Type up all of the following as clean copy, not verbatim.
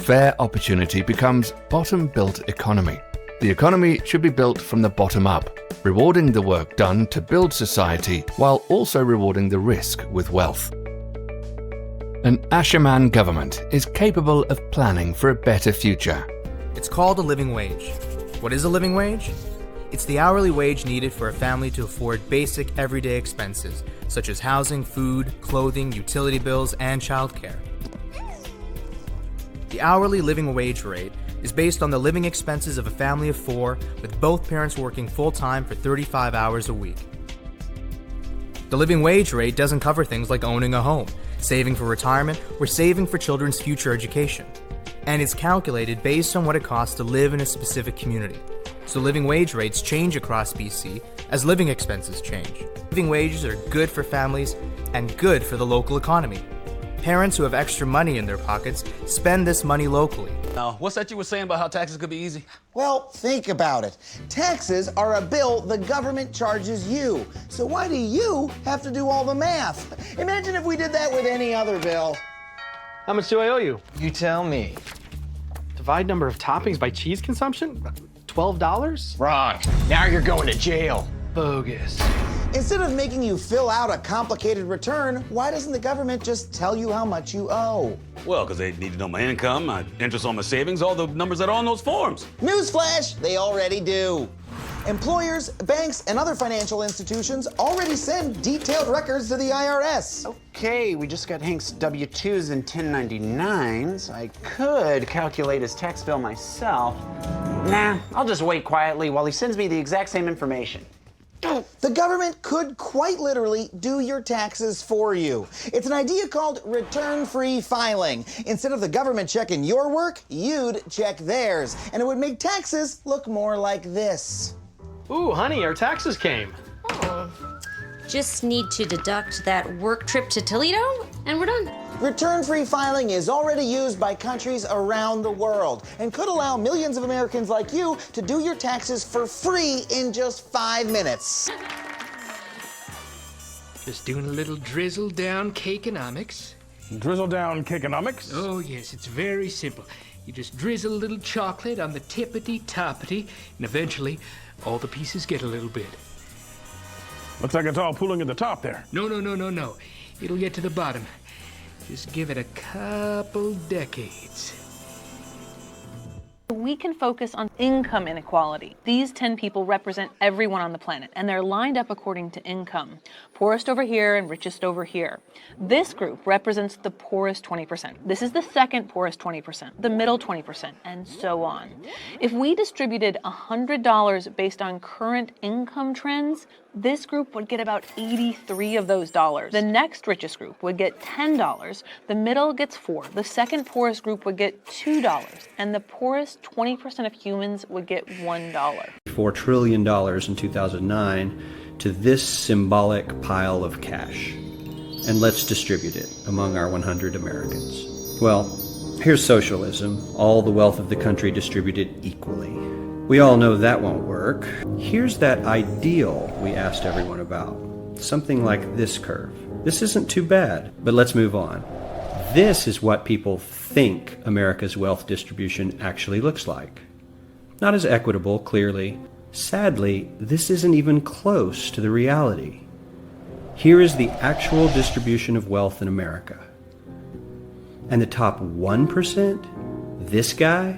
fair opportunity becomes bottom-built economy. The economy should be built from the bottom up, rewarding the work done to build society while also rewarding the risk with wealth. An Asherman government is capable of planning for a better future. It's called a living wage. What is a living wage? It's the hourly wage needed for a family to afford basic everyday expenses, such as housing, food, clothing, utility bills, and childcare. The hourly living wage rate is based on the living expenses of a family of 4, with both parents working full-time for 35 hours a week. The living wage rate doesn't cover things like owning a home, saving for retirement, or saving for children's future education. And it's calculated based on what it costs to live in a specific community. So living wage rates change across BC as living expenses change. Living wages are good for families and good for the local economy. Parents who have extra money in their pockets spend this money locally. Now, what's that you were saying about how taxes could be easy? Well, think about it. Taxes are a bill the government charges you. So why do you have to do all the math? Imagine if we did that with any other bill. How much do I owe you? You tell me. Divide number of toppings by cheese consumption? $12? Wrong. Now you're going to jail. Bogus. Instead of making you fill out a complicated return, why doesn't the government just tell you how much you owe? Well, because they need to know my income, my interest on my savings, all the numbers that are on those forms. Newsflash, they already do. Employers, banks, and other financial institutions already send detailed records to the IRS. Okay, we just got Hank's W-2s and 1099s. I could calculate his tax bill myself. Nah, I'll just wait quietly while he sends me the exact same information. The government could quite literally do your taxes for you. It's an idea called return-free filing. Instead of the government checking your work, you'd check theirs. And it would make taxes look more like this. Ooh, honey, our taxes came. Oh, just need to deduct that work trip to Toledo, and we're done. Return-free filing is already used by countries around the world and could allow millions of Americans like you to do your taxes for free in just 5 minutes. Just doing a little drizzle down cakeonomics. Drizzle down cakeonomics? Oh yes, it's very simple. You just drizzle a little chocolate on the tippity-toppity, and eventually all the pieces get a little bit. Looks like it's all pooling at the top there. No. It'll get to the bottom. Just give it a couple decades. We can focus on income inequality. These 10 people represent everyone on the planet, and they're lined up according to income. Poorest over here and richest over here. This group represents the poorest 20%. This is the second poorest 20%, the middle 20%, and so on. If we distributed $100 based on current income trends, this group would get about 83 of those dollars. The next richest group would get $10, the middle gets 4, the second poorest group would get $2, and the poorest 20% of humans would get $1. $4 trillion in 2009 to this symbolic pile of cash. And let's distribute it among our 100 Americans. Well, here's socialism, all the wealth of the country distributed equally. We all know that won't work. Here's that ideal we asked everyone about. Something like this curve. This isn't too bad, but let's move on. This is what people think America's wealth distribution actually looks like. Not as equitable, clearly. Sadly, this isn't even close to the reality. Here is the actual distribution of wealth in America. And the top 1%, this guy,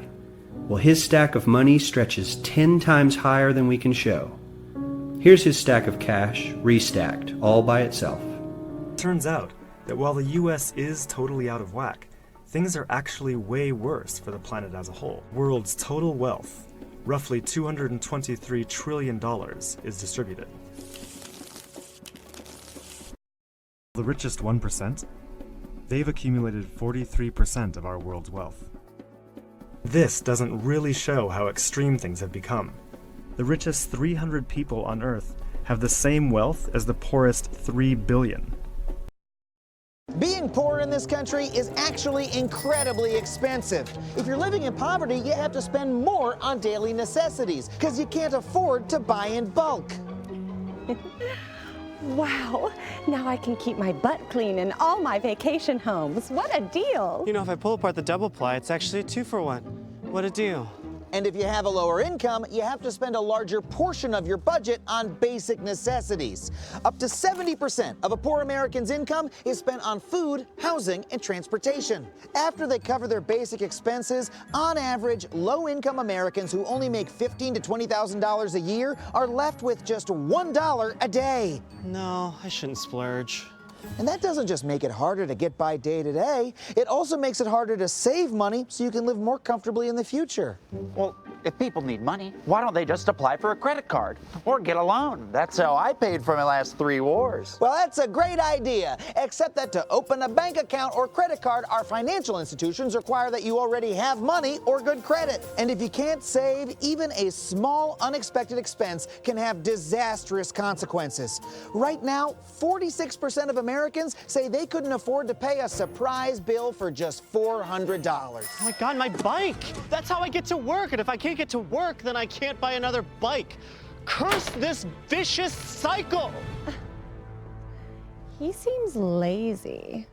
well, his stack of money stretches 10 times higher than we can show. Here's his stack of cash, restacked, all by itself. Turns out that while the US is totally out of whack, things are actually way worse for the planet as a whole. World's total wealth, roughly $223 trillion, is distributed. The richest 1%, they've accumulated 43% of our world's wealth. This doesn't really show how extreme things have become. The richest 300 people on Earth have the same wealth as the poorest 3 billion. Being poor in this country is actually incredibly expensive. If you're living in poverty, you have to spend more on daily necessities because you can't afford to buy in bulk. Wow, now I can keep my butt clean in all my vacation homes. What a deal! You know, if I pull apart the double ply, it's actually a 2-for-1. What a deal. And if you have a lower income, you have to spend a larger portion of your budget on basic necessities. Up to 70% of a poor American's income is spent on food, housing, and transportation. After they cover their basic expenses, on average, low-income Americans who only make $15,000 to $20,000 a year are left with just $1 a day. No, I shouldn't splurge. And that doesn't just make it harder to get by day to day, it also makes it harder to save money so you can live more comfortably in the future. Well, if people need money, why don't they just apply for a credit card or get a loan? That's how I paid for my last 3 wars. Well, that's a great idea, except that to open a bank account or credit card, our financial institutions require that you already have money or good credit. And if you can't save, even a small unexpected expense can have disastrous consequences. Right now, 46% of Americans say they couldn't afford to pay a surprise bill for just $400. Oh my God, my bike! That's how I get to work, and if I can't get to work, then I can't buy another bike. Curse this vicious cycle! He seems lazy.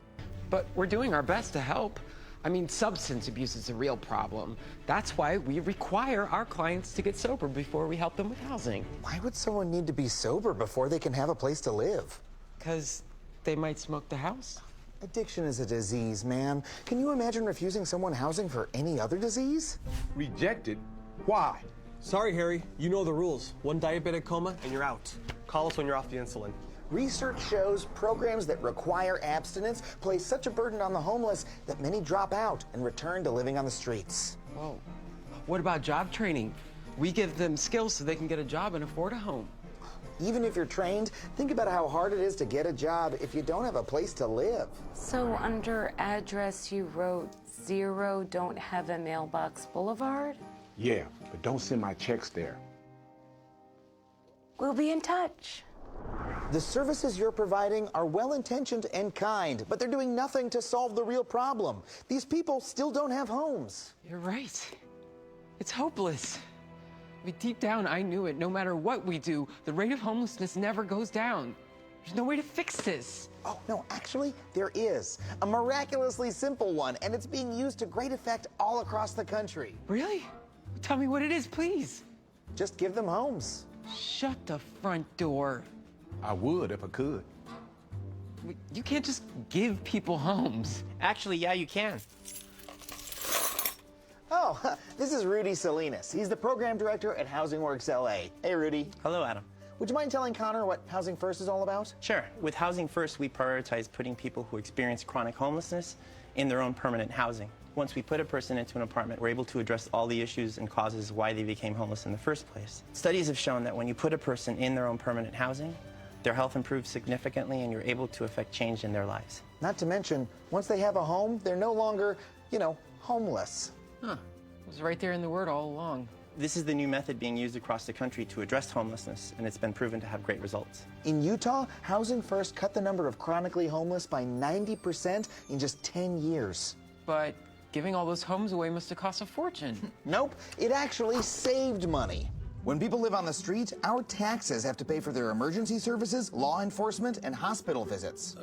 But we're doing our best to help. I mean, substance abuse is a real problem. That's why we require our clients to get sober before we help them with housing. Why would someone need to be sober before they can have a place to live? Because they might smoke the house. Addiction is a disease, man. Can you imagine refusing someone housing for any other disease? Rejected? Why? Sorry, Harry. You know the rules. 1 diabetic coma, and you're out. Call us when you're off the insulin. Research shows programs that require abstinence place such a burden on the homeless that many drop out and return to living on the streets. Whoa. What about job training? We give them skills so they can get a job and afford a home. Even if you're trained, think about how hard it is to get a job if you don't have a place to live. So under address, you wrote 0 don't have a mailbox boulevard? Yeah, but don't send my checks there. We'll be in touch. The services you're providing are well-intentioned and kind, but they're doing nothing to solve the real problem. These people still don't have homes. You're right. It's hopeless. I mean, deep down, I knew it. No matter what we do, the rate of homelessness never goes down. There's no way to fix this. Oh, no, actually, there is. A miraculously simple one, and it's being used to great effect all across the country. Really? Tell me what it is, please. Just give them homes. Shut the front door. I would if I could. You can't just give people homes. Actually, yeah, you can. Oh, this is Rudy Salinas. He's the program director at Housing Works LA. Hey, Rudy. Hello, Adam. Would you mind telling Connor what Housing First is all about? Sure. With Housing First, we prioritize putting people who experience chronic homelessness in their own permanent housing. Once we put a person into an apartment, we're able to address all the issues and causes why they became homeless in the first place. Studies have shown that when you put a person in their own permanent housing, their health improves significantly and you're able to affect change in their lives. Not to mention, once they have a home, they're no longer, homeless. Huh. It was right there in the word all along. This is the new method being used across the country to address homelessness, and it's been proven to have great results. In Utah, Housing First cut the number of chronically homeless by 90% in just 10 years. But giving all those homes away must have cost a fortune. Nope, it actually saved money. When people live on the street, our taxes have to pay for their emergency services, law enforcement, and hospital visits.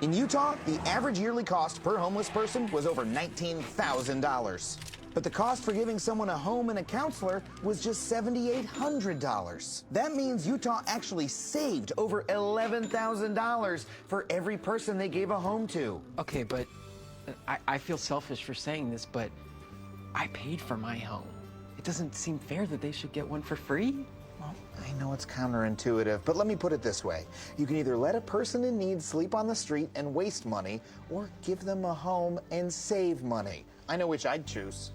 In Utah, the average yearly cost per homeless person was over $19,000. But the cost for giving someone a home and a counselor was just $7,800. That means Utah actually saved over $11,000 for every person they gave a home to. Okay, but I feel selfish for saying this, but I paid for my home. It doesn't seem fair that they should get one for free. Well, I know it's counterintuitive, but let me put it this way. You can either let a person in need sleep on the street and waste money, or give them a home and save money. I know which I'd choose.